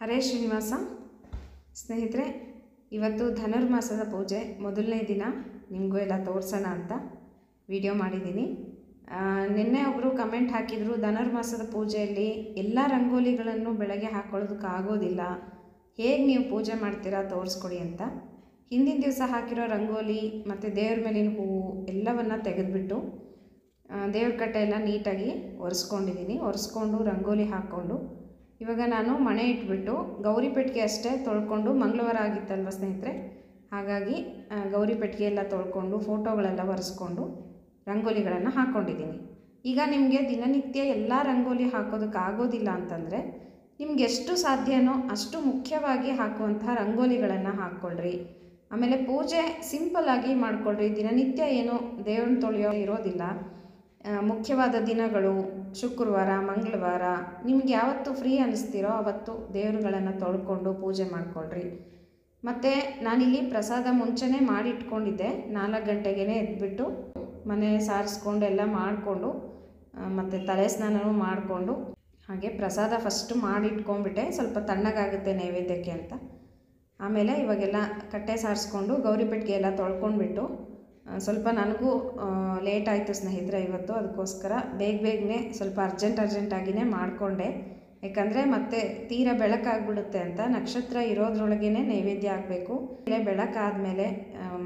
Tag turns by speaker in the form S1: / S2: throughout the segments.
S1: ಹರೇ ಶ್ರೀನಿವಾಸ ಸ್ನೇಹಿತರೆ, ಇವತ್ತು ಧನುರ್ಮಾಸದ ಪೂಜೆ ಮೊದಲನೇ ದಿನ. ನಿಮಗೂ ಎಲ್ಲ ತೋರಿಸೋಣ ಅಂತ ವಿಡಿಯೋ ಮಾಡಿದ್ದೀನಿ. ನಿನ್ನೆ ಒಬ್ಬರು ಕಮೆಂಟ್ ಹಾಕಿದರು, ಧನುರ್ಮಾಸದ ಪೂಜೆಯಲ್ಲಿ ಎಲ್ಲ ರಂಗೋಲಿಗಳನ್ನು ಬೆಳಗ್ಗೆ ಹಾಕ್ಕೊಳ್ಳೋದಕ್ಕಾಗೋದಿಲ್ಲ, ಹೇಗೆ ನೀವು ಪೂಜೆ ಮಾಡ್ತೀರಾ ತೋರಿಸ್ಕೊಡಿ ಅಂತ. ಹಿಂದಿನ ದಿವಸ ಹಾಕಿರೋ ರಂಗೋಲಿ ಮತ್ತು ದೇವ್ರ ಮೇಲಿನ ಹೂವು ಎಲ್ಲವನ್ನು ತೆಗೆದುಬಿಟ್ಟು ದೇವ್ರ ಕಟ್ಟೆ ಎಲ್ಲ ನೀಟಾಗಿ ಒರೆಸ್ಕೊಂಡಿದ್ದೀನಿ. ಒರೆಸ್ಕೊಂಡು ರಂಗೋಲಿ ಹಾಕ್ಕೊಂಡು ಇವಾಗ ನಾನು ಮಣೆ ಇಟ್ಬಿಟ್ಟು ಗೌರಿ ಪೆಟ್ಟಿಗೆ ಅಷ್ಟೇ ತೊಳ್ಕೊಂಡು, ಮಂಗಳವಾರ ಆಗಿತ್ತಲ್ವ ಸ್ನೇಹಿತರೆ, ಹಾಗಾಗಿ ಗೌರಿ ಪೆಟ್ಟಿಗೆ ಎಲ್ಲ ತೊಳ್ಕೊಂಡು ಫೋಟೋಗಳೆಲ್ಲ ಒರೆಸ್ಕೊಂಡು ರಂಗೋಲಿಗಳನ್ನು ಹಾಕ್ಕೊಂಡಿದ್ದೀನಿ. ಈಗ ನಿಮಗೆ ದಿನನಿತ್ಯ ಎಲ್ಲ ರಂಗೋಲಿ ಹಾಕೋದಕ್ಕಾಗೋದಿಲ್ಲ ಅಂತಂದರೆ ನಿಮ್ಗೆ ಎಷ್ಟು ಸಾಧ್ಯನೋ ಅಷ್ಟು ಮುಖ್ಯವಾಗಿ ಹಾಕುವಂತಹ ರಂಗೋಲಿಗಳನ್ನು ಹಾಕ್ಕೊಳ್ರಿ. ಆಮೇಲೆ ಪೂಜೆ ಸಿಂಪಲ್ಲಾಗಿ ಮಾಡಿಕೊಳ್ರಿ. ದಿನನಿತ್ಯ ಏನೋ ದೇವ್ರನ್ನ ತೊಳೆಯೋ ಇರೋದಿಲ್ಲ. ಮುಖ್ಯವಾದ ದಿನಗಳು ಶುಕ್ರವಾರ, ಮಂಗಳವಾರ, ನಿಮ್ಗೆ ಯಾವತ್ತು ಫ್ರೀ ಅನ್ನಿಸ್ತೀರೋ ಅವತ್ತು ದೇವರುಗಳನ್ನು ತೊಳ್ಕೊಂಡು ಪೂಜೆ ಮಾಡಿಕೊಳ್ರಿ. ಮತ್ತು ನಾನಿಲ್ಲಿ ಪ್ರಸಾದ ಮುಂಚೆನೇ ಮಾಡಿಟ್ಕೊಂಡಿದ್ದೆ. 4 ಗಂಟೆಗೇ ಎದ್ಬಿಟ್ಟು ಮನೆ ಸಾರಿಸ್ಕೊಂಡು ಎಲ್ಲ ಮಾಡಿಕೊಂಡು ಮತ್ತು ತಲೆ ಸ್ನಾನವೂ ಮಾಡಿಕೊಂಡು ಹಾಗೆ ಪ್ರಸಾದ ಫಸ್ಟ್ ಮಾಡಿಟ್ಕೊಂಡ್ಬಿಟ್ಟೆ, ಸ್ವಲ್ಪ ತಣ್ಣಗಾಗುತ್ತೆ ನೈವೇದ್ಯಕ್ಕೆ ಅಂತ. ಆಮೇಲೆ ಇವಾಗೆಲ್ಲ ಕಟ್ಟೆ ಸಾರಿಸ್ಕೊಂಡು ಗೌರಿ ಪೆಟ್ಟಿಗೆ ಎಲ್ಲ ತೊಳ್ಕೊಂಡ್ಬಿಟ್ಟು, ಸ್ವಲ್ಪ ನನಗೂ ಲೇಟ್ ಆಯಿತು ಸ್ನೇಹಿತರೆ ಇವತ್ತು. ಅದಕ್ಕೋಸ್ಕರ ಬೇಗನೆ ಸ್ವಲ್ಪ ಅರ್ಜೆಂಟಾಗಿಯೇ ಮಾಡಿಕೊಂಡೆ. ಯಾಕಂದರೆ ಮತ್ತೆ ತೀರಾ ಬೆಳಕಾಗ್ಬಿಡುತ್ತೆ ಅಂತ. ನಕ್ಷತ್ರ ಇರೋದ್ರೊಳಗೇ ನೈವೇದ್ಯ ಆಗಬೇಕು. ಬೆಳಕಾದಮೇಲೆ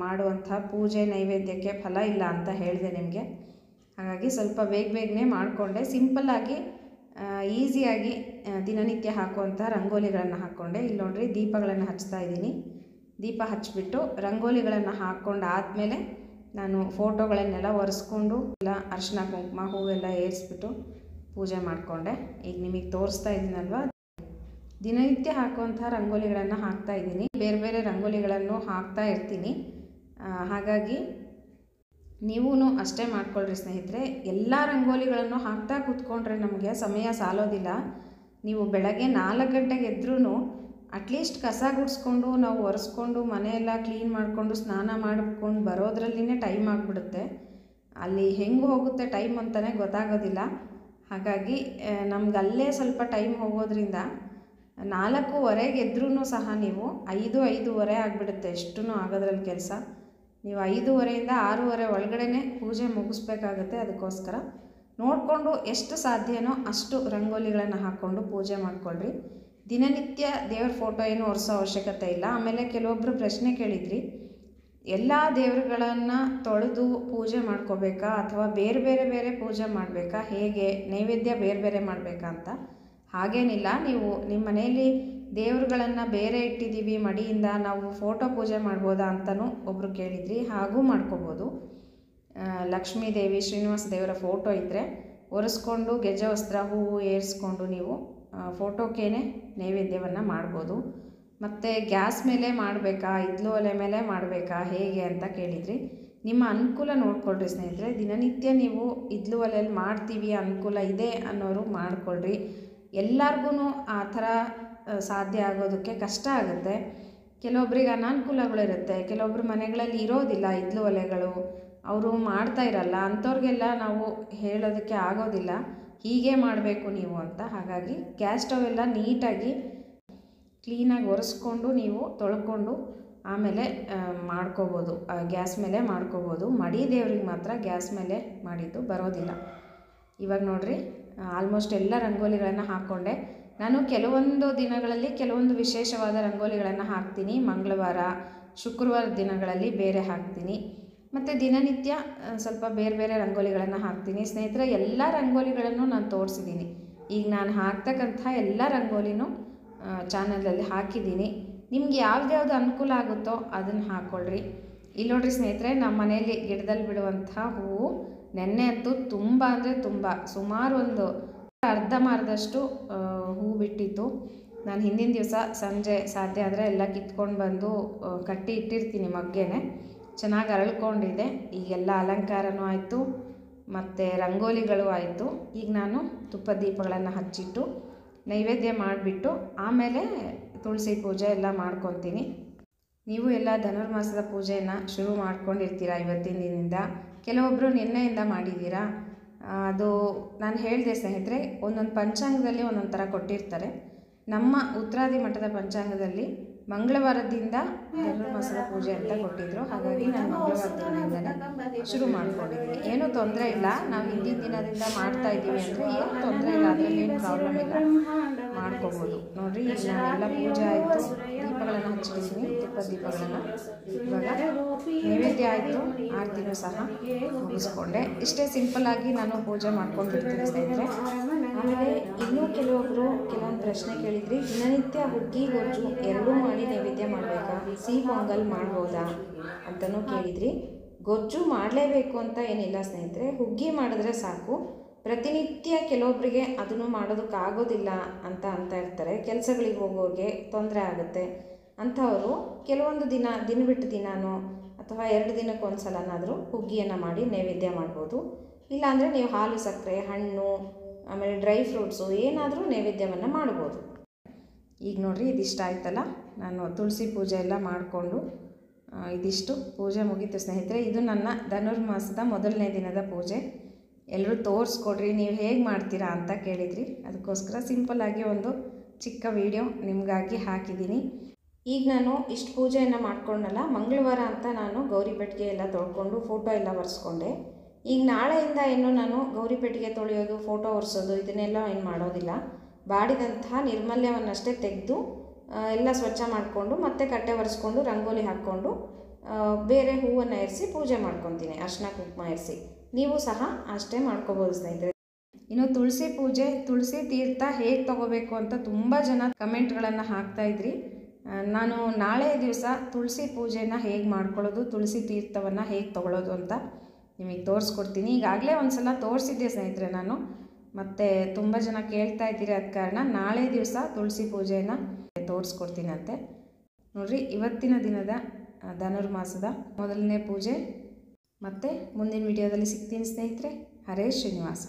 S1: ಮಾಡುವಂಥ ಪೂಜೆ ನೈವೇದ್ಯಕ್ಕೆ ಫಲ ಇಲ್ಲ ಅಂತ ಹೇಳಿದೆ ನಿಮಗೆ. ಹಾಗಾಗಿ ಸ್ವಲ್ಪ ಬೇಗನೆ ಮಾಡಿಕೊಂಡೆ. ಸಿಂಪಲ್ಲಾಗಿ ಈಸಿಯಾಗಿ ದಿನನಿತ್ಯ ಹಾಕುವಂಥ ರಂಗೋಲಿಗಳನ್ನು ಹಾಕ್ಕೊಂಡೆ. ಇಲ್ಲಿ ನೋಡ್ರಿ, ದೀಪಗಳನ್ನು ಹಚ್ತಾ ಇದ್ದೀನಿ. ದೀಪ ಹಚ್ಚಿಬಿಟ್ಟು ರಂಗೋಲಿಗಳನ್ನು ಹಾಕ್ಕೊಂಡಾದಮೇಲೆ ನಾನು ಫೋಟೋಗಳನ್ನೆಲ್ಲ ಒರೆಸ್ಕೊಂಡು ಎಲ್ಲ ಅರಿಶಿನ ಕುಂಕುಮ ಹೂವೆಲ್ಲ ಏರಿಸ್ಬಿಟ್ಟು ಪೂಜೆ ಮಾಡಿಕೊಂಡೆ. ಈಗ ನಿಮಗೆ ತೋರಿಸ್ತಾ ಇದ್ದೀನಲ್ವ, ದಿನನಿತ್ಯ ಹಾಕುವಂಥ ರಂಗೋಲಿಗಳನ್ನು ಹಾಕ್ತಾ ಇದ್ದೀನಿ. ಬೇರೆ ರಂಗೋಲಿಗಳನ್ನು ಹಾಕ್ತಾ ಇರ್ತೀನಿ. ಹಾಗಾಗಿ ನೀವೂ ಅಷ್ಟೇ ಮಾಡ್ಕೊಳ್ರಿ ಸ್ನೇಹಿತರೆ. ಎಲ್ಲ ರಂಗೋಲಿಗಳನ್ನು ಹಾಕ್ತಾ ಕೂತ್ಕೊಂಡ್ರೆ ನಮಗೆ ಸಮಯ ಸಾಲೋದಿಲ್ಲ. ನೀವು ಬೆಳಗ್ಗೆ 4 ಗಂಟೆಗೆ ಎದ್ರೂ ಅಟ್ಲೀಸ್ಟ್ ಕಸ ಗುಡಿಸ್ಕೊಂಡು ನಾವು ಒರೆಸ್ಕೊಂಡು ಮನೆಯೆಲ್ಲ ಕ್ಲೀನ್ ಮಾಡಿಕೊಂಡು ಸ್ನಾನ ಮಾಡ್ಕೊಂಡು ಬರೋದ್ರಲ್ಲಿನೇ ಟೈಮ್ ಆಗಿಬಿಡುತ್ತೆ. ಅಲ್ಲಿ ಹೆಂಗೆ ಹೋಗುತ್ತೆ ಟೈಮ್ ಅಂತಲೇ ಗೊತ್ತಾಗೋದಿಲ್ಲ. ಹಾಗಾಗಿ ನಮ್ಗೆ ಅಲ್ಲೇ ಸ್ವಲ್ಪ ಟೈಮ್ ಹೋಗೋದ್ರಿಂದ 4:15 ಎದ್ರೂ ಸಹ ನೀವು 5:05 ಆಗಿಬಿಡುತ್ತೆ. ಎಷ್ಟೂ ಆಗೋದ್ರಲ್ಲಿ ಕೆಲಸ. ನೀವು 5:30 6:30 ಒಳಗಡೆ ಪೂಜೆ ಮುಗಿಸ್ಬೇಕಾಗತ್ತೆ. ಅದಕ್ಕೋಸ್ಕರ ನೋಡಿಕೊಂಡು ಎಷ್ಟು ಸಾಧ್ಯನೋ ಅಷ್ಟು ರಂಗೋಲಿಗಳನ್ನು ಹಾಕ್ಕೊಂಡು ಪೂಜೆ ಮಾಡಿಕೊಳ್ರಿ. ದಿನನಿತ್ಯ ದೇವ್ರ ಫೋಟೋ ಏನು ಒರೆಸೋ ಅವಶ್ಯಕತೆ ಇಲ್ಲ. ಆಮೇಲೆ ಕೆಲವೊಬ್ಬರು ಪ್ರಶ್ನೆ ಕೇಳಿದ್ರಿ, ಎಲ್ಲ ದೇವರುಗಳನ್ನು ತೊಳೆದು ಪೂಜೆ ಮಾಡ್ಕೋಬೇಕಾ ಅಥವಾ ಬೇರೆ ಪೂಜೆ ಮಾಡಬೇಕಾ, ಹೇಗೆ ನೈವೇದ್ಯ ಬೇರೆ ಮಾಡಬೇಕಾ ಅಂತ. ಹಾಗೇನಿಲ್ಲ. ನೀವು ನಿಮ್ಮ ಮನೆಯಲ್ಲಿ ದೇವರುಗಳನ್ನು ಬೇರೆ ಇಟ್ಟಿದ್ದೀವಿ ಮಡಿಯಿಂದ, ನಾವು ಫೋಟೋ ಪೂಜೆ ಮಾಡ್ಬೋದಾ ಅಂತಲೂ ಒಬ್ಬರು ಕೇಳಿದ್ರಿ. ಹಾಗೂ ಮಾಡ್ಕೋಬೋದು. ಲಕ್ಷ್ಮೀ ದೇವಿ, ಶ್ರೀನಿವಾಸ ದೇವರ ಫೋಟೋ ಇದ್ದರೆ ಒರೆಸ್ಕೊಂಡು ಗೆಜ್ಜೆ ವಸ್ತ್ರ ಹೂವು ಏರಿಸ್ಕೊಂಡು ನೀವು ಫೋಟೋಕ್ಕೇನೆ ನೈವೇದ್ಯವನ್ನು ಮಾಡ್ಬೋದು. ಮತ್ತು ಗ್ಯಾಸ್ ಮೇಲೆ ಮಾಡಬೇಕಾ, ಇದ್ಲು ಒಲೆ ಮೇಲೆ ಮಾಡಬೇಕಾ, ಹೇಗೆ ಅಂತ ಕೇಳಿದ್ರಿ. ನಿಮ್ಮ ಅನುಕೂಲ ನೋಡ್ಕೊಳ್ರಿ ಸ್ನೇಹಿತರೆ. ದಿನನಿತ್ಯ ನೀವು ಇದ್ಲು ಒಲೆಯಲ್ಲಿ ಮಾಡ್ತೀವಿ ಅನುಕೂಲ ಇದೆ ಅನ್ನೋರು ಮಾಡ್ಕೊಳ್ರಿ. ಎಲ್ಲರಿಗೂ ಆ ಥರ ಸಾಧ್ಯ ಆಗೋದಕ್ಕೆ ಕಷ್ಟ ಆಗುತ್ತೆ. ಕೆಲವೊಬ್ರಿಗೆ ಅನಾನುಕೂಲಗಳಿರುತ್ತೆ. ಕೆಲವೊಬ್ರು ಮನೆಗಳಲ್ಲಿ ಇರೋದಿಲ್ಲ ಇದ್ಲು ಒಲೆಗಳು, ಅವರು ಮಾಡ್ತಾ ಇರಲ್ಲ. ಅಂಥವ್ರಿಗೆಲ್ಲ ನಾವು ಹೇಳೋದಕ್ಕೆ ಆಗೋದಿಲ್ಲ ಹೀಗೆ ಮಾಡಬೇಕು ನೀವು ಅಂತ. ಹಾಗಾಗಿ ಗ್ಯಾಸ್ ಸ್ಟವ್ ಎಲ್ಲ ನೀಟಾಗಿ ಕ್ಲೀನಾಗಿ ಒರೆಸ್ಕೊಂಡು ನೀವು ತೊಳ್ಕೊಂಡು ಆಮೇಲೆ ಮಾಡ್ಕೋಬೋದು. ಗ್ಯಾಸ್ ಮೇಲೆ ಮಾಡ್ಕೋಬೋದು. ಮಡಿ ದೇವ್ರಿಗೆ ಮಾತ್ರ ಗ್ಯಾಸ್ ಮೇಲೆ ಮಾಡಿದ್ದು ಬರೋದಿಲ್ಲ. ಇವಾಗ ನೋಡಿರಿ, ಆಲ್ಮೋಸ್ಟ್ ಎಲ್ಲ ರಂಗೋಲಿಗಳನ್ನು ಹಾಕ್ಕೊಂಡೆ. ನಾನು ಕೆಲವೊಂದು ದಿನಗಳಲ್ಲಿ ಕೆಲವೊಂದು ವಿಶೇಷವಾದ ರಂಗೋಲಿಗಳನ್ನು ಹಾಕ್ತೀನಿ. ಮಂಗಳವಾರ, ಶುಕ್ರವಾರ ದಿನಗಳಲ್ಲಿ ಬೇರೆ ಹಾಕ್ತೀನಿ. ಮತ್ತು ದಿನನಿತ್ಯ ಸ್ವಲ್ಪ ಬೇರೆ ರಂಗೋಲಿಗಳನ್ನು ಹಾಕ್ತೀನಿ. ಸ್ನೇಹಿತರೆ, ಎಲ್ಲ ರಂಗೋಲಿಗಳನ್ನು ನಾನು ತೋರಿಸಿದ್ದೀನಿ. ಈಗ ನಾನು ಹಾಕ್ತಕ್ಕಂಥ ಎಲ್ಲ ರಂಗೋಲಿನೂ ಚಾನಲಲ್ಲಿ ಹಾಕಿದ್ದೀನಿ. ನಿಮ್ಗೆ ಯಾವ್ದು ಅನುಕೂಲ ಆಗುತ್ತೋ ಅದನ್ನು ಹಾಕ್ಕೊಳ್ರಿ. ಇಲ್ಲಿ ನೋಡಿರಿ ಸ್ನೇಹಿತರೆ, ನಮ್ಮ ಮನೆಯಲ್ಲಿ ಗಿಡದಲ್ಲಿ ಬಿಡುವಂಥ ಹೂವು ನೆನ್ನೆ ಅಂತೂ ತುಂಬ ಅಂದರೆ ತುಂಬ, ಸುಮಾರು ಒಂದು ಅರ್ಧದಷ್ಟು ಹೂವು ಬಿಟ್ಟಿತ್ತು. ನಾನು ಹಿಂದಿನ ದಿವಸ ಸಂಜೆ ಸಾಧ್ಯ ಆದರೆ ಎಲ್ಲ ಕಿತ್ಕೊಂಡು ಬಂದು ಕಟ್ಟಿ ಇಟ್ಟಿರ್ತೀನಿ ಮಗ್ಗೆನೆ. ಚೆನ್ನಾಗಿ ಅರಳ್ಕೊಂಡಿದೆ. ಈಗೆಲ್ಲ ಅಲಂಕಾರನೂ ಆಯಿತು ಮತ್ತು ರಂಗೋಲಿಗಳು ಆಯಿತು. ಈಗ ನಾನು ತುಪ್ಪದ ದೀಪಗಳನ್ನು ಹಚ್ಚಿಟ್ಟು ನೈವೇದ್ಯ ಮಾಡಿಬಿಟ್ಟು ಆಮೇಲೆ ತುಳಸಿ ಪೂಜೆ ಎಲ್ಲ ಮಾಡ್ಕೊತೀನಿ. ನೀವು ಎಲ್ಲ ಧನುರ್ಮಾಸದ ಪೂಜೆಯನ್ನು ಶುರು ಮಾಡ್ಕೊಂಡಿರ್ತೀರ ಇವತ್ತಿನ ದಿನದಿಂದ. ಕೆಲವೊಬ್ಬರು ನಿನ್ನೆಯಿಂದ ಮಾಡಿದ್ದೀರಾ. ಅದು ನಾನು ಹೇಳಿದೆ ಸ್ನೇಹಿತರೆ, ಒಂದೊಂದು ಪಂಚಾಂಗದಲ್ಲಿ ಒಂದೊಂದು ಥರ ಕೊಟ್ಟಿರ್ತಾರೆ. ನಮ್ಮ ಉತ್ತರಾದಿ ಮಠದ ಪಂಚಾಂಗದಲ್ಲಿ ಮಂಗಳವಾರದಿಂದ ಧನುರ್ಮಾಸದ ಪೂಜೆ ಅಂತ ಕೊಟ್ಟಿದ್ರು. ಹಾಗಾಗಿ ನಾನು ಮಂಗಳವಾರದಿಂದಲೇ ಶುರು ಮಾಡ್ಕೊಂಡಿದ್ದೀನಿ. ಏನೂ ತೊಂದರೆ ಇಲ್ಲ, ನಾವು ಹಿಂದಿನ ದಿನದಿಂದ ಮಾಡ್ತಾ ಇದ್ದೀವಿ ಅಂದರೆ ಏನು ತೊಂದರೆ ಇಲ್ಲ, ಅದರಲ್ಲಿ ಏನು ಪ್ರಾಬ್ಲಮ್ ಇಲ್ಲ, ಮಾಡ್ಕೋಬೋದು. ನೋಡಿರಿ, ಈಗ ನಾನೆಲ್ಲ ಪೂಜೆ ಆಯಿತು, ದೀಪಗಳನ್ನು ಹಚ್ಚಿದ್ದೀನಿ, ತುಪ್ಪದ ದೀಪಗಳನ್ನು. ಇವಾಗ ನೈವೇದ್ಯ ಆಯಿತು, ಆರತಿನೂ ಸಹ ಮುಗಿಸ್ಕೊಂಡೆ. ಇಷ್ಟೇ ಸಿಂಪಲ್ಲಾಗಿ ನಾನು ಪೂಜೆ ಮಾಡ್ಕೊಂಡು ಬಿಡ್ತೀನಿ ಸ್ನೇಹಿತರೆ. ಆಮೇಲೆ ಇನ್ನೂ ಕೆಲವೊಂದು ಪ್ರಶ್ನೆ ಕೇಳಿದ್ರಿ. ದಿನನಿತ್ಯ ಹುಗ್ಗಿ ಗೊಜ್ಜು ಎರಡೂ ಮಾಡಿ ನೈವೇದ್ಯ ಮಾಡಬೇಕಾ, ಸಿಹಿ ಪೊಂಗಲ್ ಮಾಡ್ಬೋದಾ ಅಂತಲೂ ಕೇಳಿದ್ರಿ. ಗೊಜ್ಜು ಮಾಡಲೇಬೇಕು ಅಂತ ಏನಿಲ್ಲ ಸ್ನೇಹಿತರೆ, ಹುಗ್ಗಿ ಮಾಡಿದ್ರೆ ಸಾಕು. ಪ್ರತಿನಿತ್ಯ ಕೆಲವೊಬ್ಬರಿಗೆ ಅದನ್ನು ಮಾಡೋದಕ್ಕಾಗೋದಿಲ್ಲ ಅಂತ ಇರ್ತಾರೆ, ಕೆಲಸಗಳಿಗೆ ಹೋಗೋರಿಗೆ ತೊಂದರೆ ಆಗುತ್ತೆ ಅಂಥವರು ಕೆಲವೊಂದು ದಿನ ಬಿಟ್ಟು ದಿನಾನೋ ಅಥವಾ 2 ದಿನಕ್ಕೆ ಒಂದು ಸಲನಾದರೂ ಹುಗ್ಗಿಯನ್ನು ಮಾಡಿ ನೈವೇದ್ಯ ಮಾಡ್ಬೋದು. ಇಲ್ಲಾಂದರೆ ನೀವು ಹಾಲು ಸಕ್ಕರೆ ಹಣ್ಣು ಆಮೇಲೆ ಡ್ರೈ ಫ್ರೂಟ್ಸು ಏನಾದರೂ ನೈವೇದ್ಯವನ್ನು ಮಾಡ್ಬೋದು. ಈಗ ನೋಡಿರಿ, ಇದಿಷ್ಟ ಆಯ್ತಲ್ಲ, ನಾನು ತುಳಸಿ ಪೂಜೆ ಎಲ್ಲ ಮಾಡಿಕೊಂಡು ಇದಿಷ್ಟು ಪೂಜೆ ಮುಗೀತು ಸ್ನೇಹಿತರೆ. ಇದು ನನ್ನ ಧನುರ್ಮಾಸದ ಮೊದಲನೇ ದಿನದ ಪೂಜೆ. ಎಲ್ಲರೂ ತೋರಿಸ್ಕೊಡ್ರಿ ನೀವು ಹೇಗೆ ಮಾಡ್ತೀರಾ ಅಂತ ಕೇಳಿದ್ರಿ. ಅದಕ್ಕೋಸ್ಕರ ಸಿಂಪಲ್ಲಾಗಿ ಒಂದು ಚಿಕ್ಕ ವಿಡಿಯೋ ನಿಮಗಾಗಿ ಹಾಕಿದ್ದೀನಿ. ಈಗ ನಾನು ಇಷ್ಟು ಪೂಜೆಯನ್ನು ಮಾಡ್ಕೊಂಡಲ್ಲ, ಮಂಗಳವಾರ ಅಂತ ನಾನು ಗೌರಿ ಪೆಟ್ಟಿಗೆ ಎಲ್ಲ ತೊಳ್ಕೊಂಡು ಫೋಟೋ ಎಲ್ಲ ಒರೆಸ್ಕೊಂಡೆ. ಈಗ ನಾಳೆಯಿಂದ ಏನು ನಾನು ಗೌರಿ ಪೆಟ್ಟಿಗೆ ತೊಳೆಯೋದು, ಫೋಟೋ ಒರೆಸೋದು ಇದನ್ನೆಲ್ಲ ಏನು ಮಾಡೋದಿಲ್ಲ. ಬಾಡಿದಂತಹ ನಿರ್ಮಲ್ಯವನ್ನಷ್ಟೇ ತೆಗೆದು ಎಲ್ಲ ಸ್ವಚ್ಛ ಮಾಡಿಕೊಂಡು ಮತ್ತೆ ಕಟ್ಟೆ ಒರೆಸ್ಕೊಂಡು ರಂಗೋಲಿ ಹಾಕ್ಕೊಂಡು ಬೇರೆ ಹೂವನ್ನು ಇರಿಸಿ ಪೂಜೆ ಮಾಡ್ಕೊತೀನಿ, ಅರ್ಶಿನ ಕುಂಕುಮ ಇರಿಸಿ. ನೀವು ಸಹ ಅಷ್ಟೇ ಮಾಡ್ಕೋಬೋದು ಸ್ನೇಹಿತರೆ. ಇನ್ನು ತುಳಸಿ ಪೂಜೆ, ತುಳಸಿ ತೀರ್ಥ ಹೇಗೆ ತೊಗೋಬೇಕು ಅಂತ ತುಂಬ ಜನ ಕಮೆಂಟ್ಗಳನ್ನು ಹಾಕ್ತಾಯಿದ್ರಿ. ನಾನು ನಾಳೆ ದಿವಸ ತುಳಸಿ ಪೂಜೆನ ಹೇಗೆ ಮಾಡ್ಕೊಳ್ಳೋದು, ತುಳಸಿ ತೀರ್ಥವನ್ನು ಹೇಗೆ ತೊಗೊಳ್ಳೋದು ಅಂತ ನಿಮಗೆ ತೋರಿಸ್ಕೊಡ್ತೀನಿ. ಈಗಾಗಲೇ ಒಂದು ಸಲ ತೋರಿಸಿದ್ದೆ ಸ್ನೇಹಿತರೆ ನಾನು, ಮತ್ತು ತುಂಬ ಜನ ಕೇಳ್ತಾ ಇದ್ದೀರಿ. ಆದ ಕಾರಣ ನಾಳೆ ದಿವಸ ತುಳಸಿ ಪೂಜೆಯನ್ನು ತೋರಿಸ್ಕೊಡ್ತೀನಂತೆ. ನೋಡಿರಿ, ಇವತ್ತಿನ ದಿನದ ಧನುರ್ಮಾಸದ ಮೊದಲನೇ ಪೂಜೆ. ಮತ್ತು ಮುಂದಿನ ವಿಡಿಯೋದಲ್ಲಿ ಸಿಗ್ತೀನಿ ಸ್ನೇಹಿತರೆ. ಹರೇ ಶ್ರೀನಿವಾಸ.